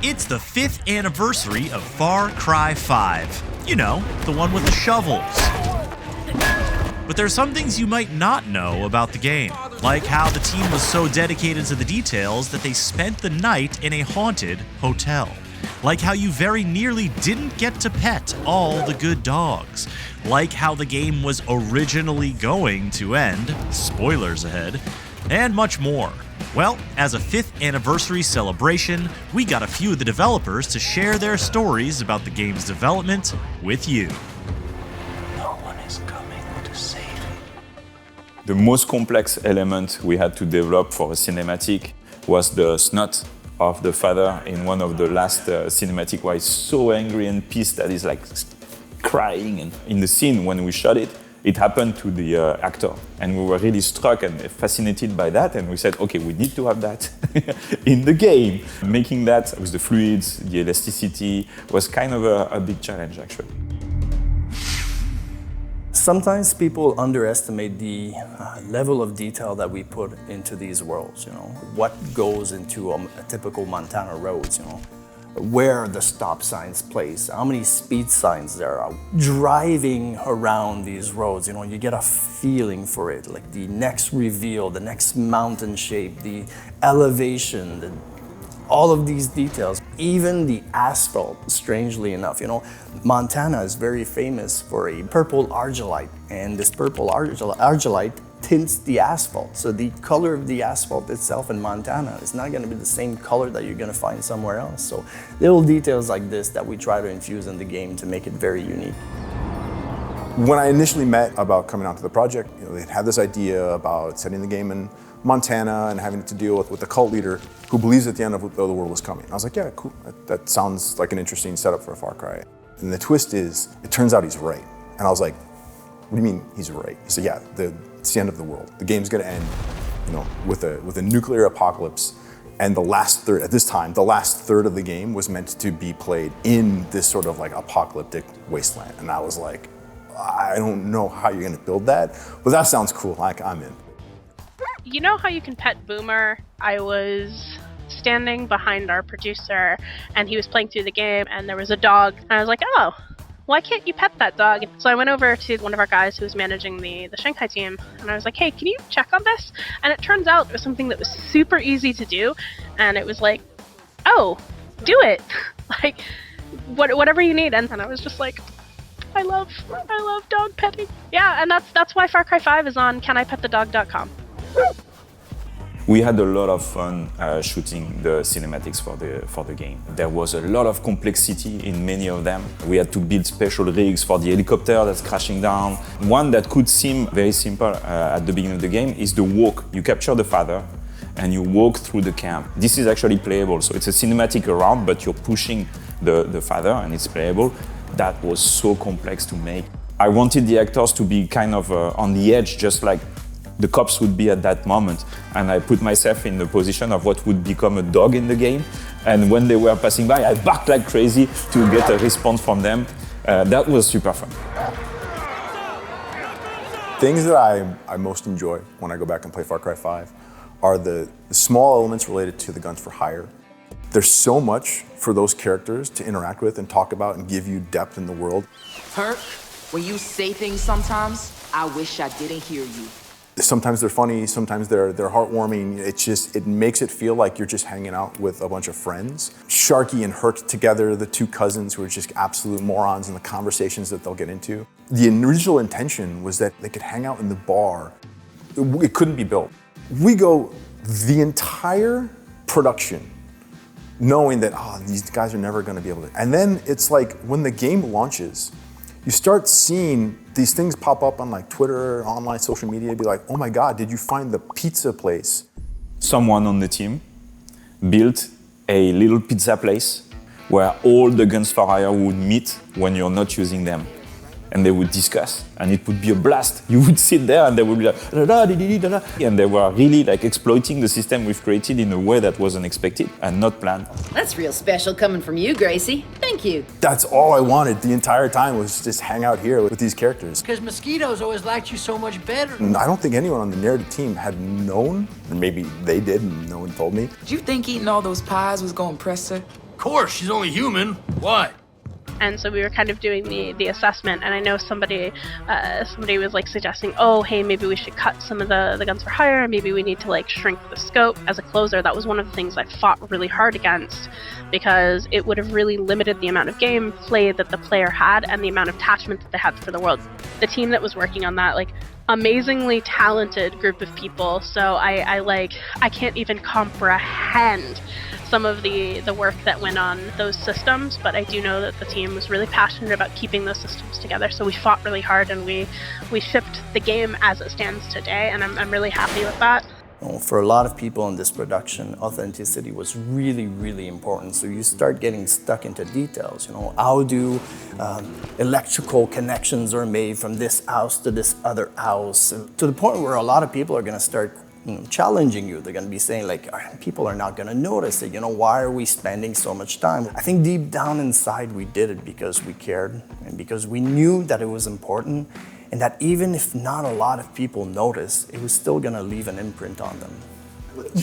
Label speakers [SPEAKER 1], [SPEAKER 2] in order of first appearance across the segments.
[SPEAKER 1] It's the 5th anniversary of Far Cry 5. You know, the one with the shovels. But there's some things you might not know about the game, like how the team was so dedicated to the details that they spent the night in a haunted hotel. Like how you very nearly didn't get to pet all the good dogs. Like how the game was originally going to end, spoilers ahead, and much more. Well, as a 5th anniversary celebration, we got a few of the developers to share their stories about the game's development with you.
[SPEAKER 2] No one is coming to save you.
[SPEAKER 3] The most complex element we had to develop for a cinematic was the snot of the father in one of the last cinematic, where he's so angry and pissed that he's like crying. And in the scene when we shot it, it happened to the actor. And we were really struck and fascinated by that. And we said, okay, we need to have that in the game. Making that with the fluids, the elasticity, was kind of a big challenge, actually.
[SPEAKER 4] Sometimes people underestimate the level of detail that we put into these worlds, you know. What goes into a typical Montana roads, you know. Where the stop signs place, how many speed signs there are. Driving around these roads, you know, you get a feeling for it, like the next reveal, the next mountain shape, the elevation, all of these details. Even the asphalt, strangely enough, you know, Montana is very famous for a purple argillite, and this purple argillite tints the asphalt. So the color of the asphalt itself in Montana is not going to be the same color that you're going to find somewhere else. So little details like this that we try to infuse in the game to make it very unique.
[SPEAKER 5] When I initially met about coming onto the project, you know, they had this idea about setting the game in Montana and having to deal with the cult leader who believes that the end of the world was coming. I was like, yeah, cool. That sounds like an interesting setup for a Far Cry. And the twist is, it turns out he's right. And I was like, what do you mean he's right? He said, yeah, it's the end of the world. The game's gonna end, you know, with a nuclear apocalypse. And the last third, at this time, the last third of the game was meant to be played in this sort of like apocalyptic wasteland. And I was like, I don't know how you're gonna build that, but that sounds cool, like I'm in.
[SPEAKER 6] You know how you can pet Boomer? I was standing behind our producer and he was playing through the game and there was a dog and I was like, oh, why can't you pet that dog? So I went over to one of our guys who was managing the Shanghai team and I was like, hey, can you check on this? And it turns out it was something that was super easy to do and it was like, oh, do it. Like, whatever you need. And I was just like, I love dog petting. Yeah, and that's why Far Cry 5 is on canipetthedog.com.
[SPEAKER 3] We had a lot of fun shooting the cinematics for the game. There was a lot of complexity in many of them. We had to build special rigs for the helicopter that's crashing down. One that could seem very simple at the beginning of the game is the walk. You capture the father and you walk through the camp. This is actually playable, so it's a cinematic around, but you're pushing the father and it's playable. That was so complex to make. I wanted the actors to be kind of on the edge, just like the cops would be at that moment. And I put myself in the position of what would become a dog in the game. And when they were passing by, I barked like crazy to get a response from them. That was super fun.
[SPEAKER 5] Things that I most enjoy when I go back and play Far Cry 5 are the small elements related to the guns for hire. There's so much for those characters to interact with and talk about and give you depth in the world.
[SPEAKER 7] Perk, when you say things sometimes, I wish I didn't hear you.
[SPEAKER 5] Sometimes they're funny, sometimes they're heartwarming. It makes it feel like you're just hanging out with a bunch of friends. Sharky and Herc together, the two cousins who are just absolute morons in the conversations that they'll get into. The original intention was that they could hang out in the bar. It couldn't be built. We go the entire production knowing that, these guys are never gonna be able to. And then it's like when the game launches, you start seeing these things pop up on like Twitter, online social media, be like, oh my God, did you find the pizza place?
[SPEAKER 3] Someone on the team built a little pizza place where all the guns for hire would meet when you're not using them. And they would discuss, and it would be a blast. You would sit there and they would be like, da da da da da, and they were really like exploiting the system we've created in a way that was unexpected and not planned.
[SPEAKER 8] That's real special coming from you, Gracie. Thank you.
[SPEAKER 5] That's all I wanted the entire time, was just hang out here with these characters.
[SPEAKER 9] Because Mosquitoes always liked you so much better.
[SPEAKER 5] And I don't think anyone on the narrative team had known, or maybe they did and no one told me.
[SPEAKER 7] Did you think eating all those pies was gonna impress her?
[SPEAKER 9] Of course, she's only human. What?
[SPEAKER 6] And so we were kind of doing the assessment, and I know somebody was like suggesting, oh, hey, maybe we should cut some of the guns for hire, maybe we need to like shrink the scope. As a closer, that was one of the things I fought really hard against, because it would have really limited the amount of gameplay that the player had and the amount of attachment that they had for the world. The team that was working on that, like, amazingly talented group of people, so I can't even comprehend some of the work that went on those systems, but I do know that the team was really passionate about keeping those systems together, so we fought really hard and we shipped the game as it stands today, and I'm really happy with that.
[SPEAKER 4] For a lot of people in this production, authenticity was really, really important. So you start getting stuck into details. How do electrical connections are made from this house to this other house, to the point where a lot of people are going to start challenging you. They're going to be saying, like, people are not going to notice it. Why are we spending so much time? I think deep down inside we did it because we cared and because we knew that it was important, and that even if not a lot of people notice, it was still going to leave an imprint on them.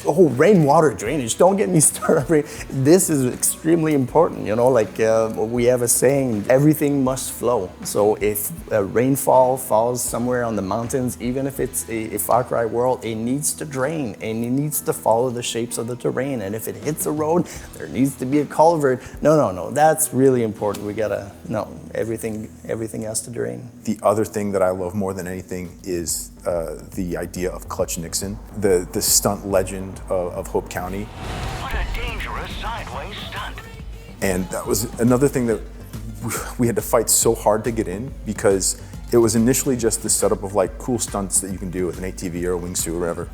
[SPEAKER 4] Oh, rainwater drainage, don't get me started. This is extremely important, we have a saying, everything must flow. So if rainfall falls somewhere on the mountains, even if it's a Far Cry world, it needs to drain and it needs to follow the shapes of the terrain. And if it hits a road, there needs to be a culvert. No, that's really important. Everything has to drain.
[SPEAKER 5] The other thing that I love more than anything is the idea of Clutch Nixon, the stunt legend of Hope County.
[SPEAKER 2] What a dangerous sideways stunt.
[SPEAKER 5] And that was another thing that we had to fight so hard to get in, because it was initially just the setup of like cool stunts that you can do with an ATV or a wingsuit or whatever.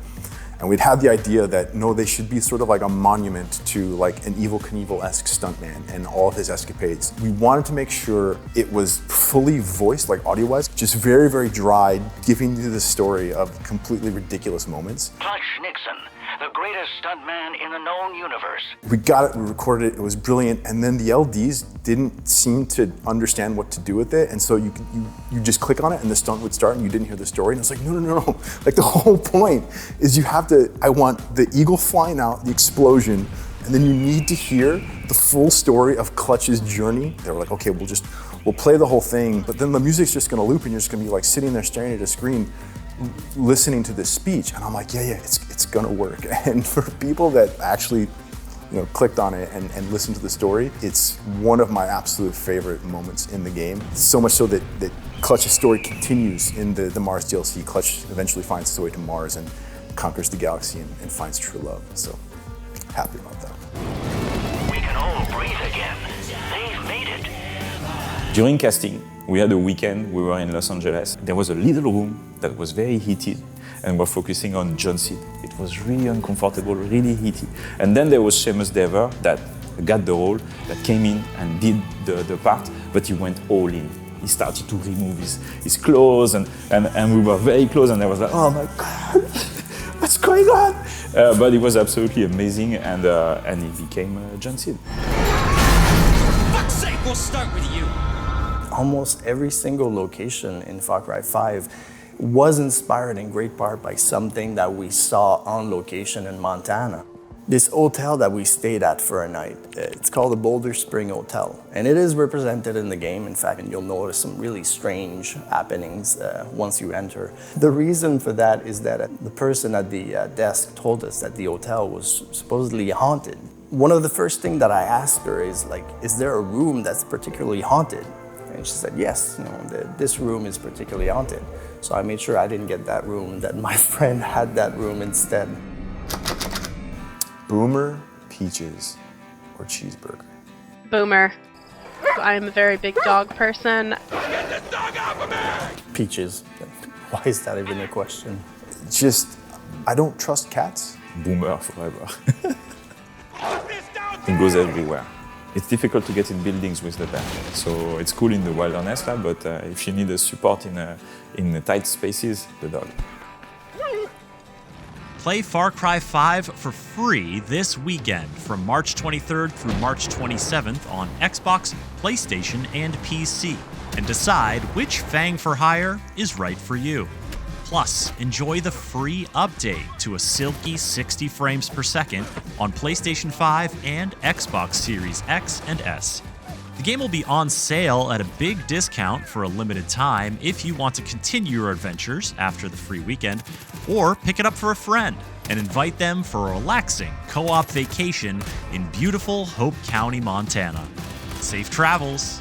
[SPEAKER 5] And we'd had the idea that, no, they should be sort of like a monument to like an Evel Knievel-esque stuntman and all of his escapades. We wanted to make sure it was fully voiced, like audio-wise, just very, very dry, giving you the story of completely ridiculous moments.
[SPEAKER 2] Clutch Nixon, the greatest stuntman in the known universe.
[SPEAKER 5] We got it, we recorded it, it was brilliant, and then the LDs didn't seem to understand what to do with it, and so you just click on it and the stunt would start and you didn't hear the story, and it's like, no. Like, the whole point is I want the eagle flying out, the explosion, and then you need to hear the full story of Clutch's journey. They were like, okay, we'll play the whole thing, but then the music's just gonna loop and you're just gonna be like sitting there staring at a screen, listening to this speech. And I'm like, yeah, it's gonna work. And for people that actually clicked on it and listened to the story, it's one of my absolute favorite moments in the game. So much so that Clutch's story continues in the Mars DLC. Clutch eventually finds his way to Mars and conquers the galaxy and finds true love. So happy about that.
[SPEAKER 2] We can all breathe again. They've made it.
[SPEAKER 3] During casting, we had a weekend, we were in Los Angeles. There was a little room that was very heated, and we're focusing on John Seed. It was really uncomfortable, really heaty. And then there was Seamus Dever that got the role, that came in and did the part, but he went all in. He started to remove his clothes, and we were very close, and I was like, oh my God, what's going on? But it was absolutely amazing, and he became John Seed.
[SPEAKER 10] For fuck's sake, we'll start with you.
[SPEAKER 4] Almost every single location in Far Cry 5 was inspired in great part by something that we saw on location in Montana. This hotel that we stayed at for a night, it's called the Boulder Spring Hotel, and it is represented in the game, in fact, and you'll notice some really strange happenings once you enter. The reason for that is that the person at the desk told us that the hotel was supposedly haunted. One of the first things that I asked her is, like, is there a room that's particularly haunted? And she said, yes, this room is particularly haunted. So I made sure I didn't get that room, that my friend had that room instead.
[SPEAKER 5] Boomer, peaches, or cheeseburger?
[SPEAKER 6] Boomer. I'm a very big dog person.
[SPEAKER 10] Get this dog off of me!
[SPEAKER 4] Peaches. Why is that even a question?
[SPEAKER 5] I don't trust cats.
[SPEAKER 3] Boomer forever. It goes everywhere. It's difficult to get in buildings with the dog, so it's cool in the wilderness lab, but if you need a support in tight spaces, the dog.
[SPEAKER 1] Play Far Cry 5 for free this weekend from March 23rd through March 27th on Xbox, PlayStation, and PC, and decide which Fang for Hire is right for you. Plus, enjoy the free update to a silky 60 frames per second on PlayStation 5 and Xbox Series X and S. The game will be on sale at a big discount for a limited time if you want to continue your adventures after the free weekend, or pick it up for a friend and invite them for a relaxing co-op vacation in beautiful Hope County, Montana. Safe travels!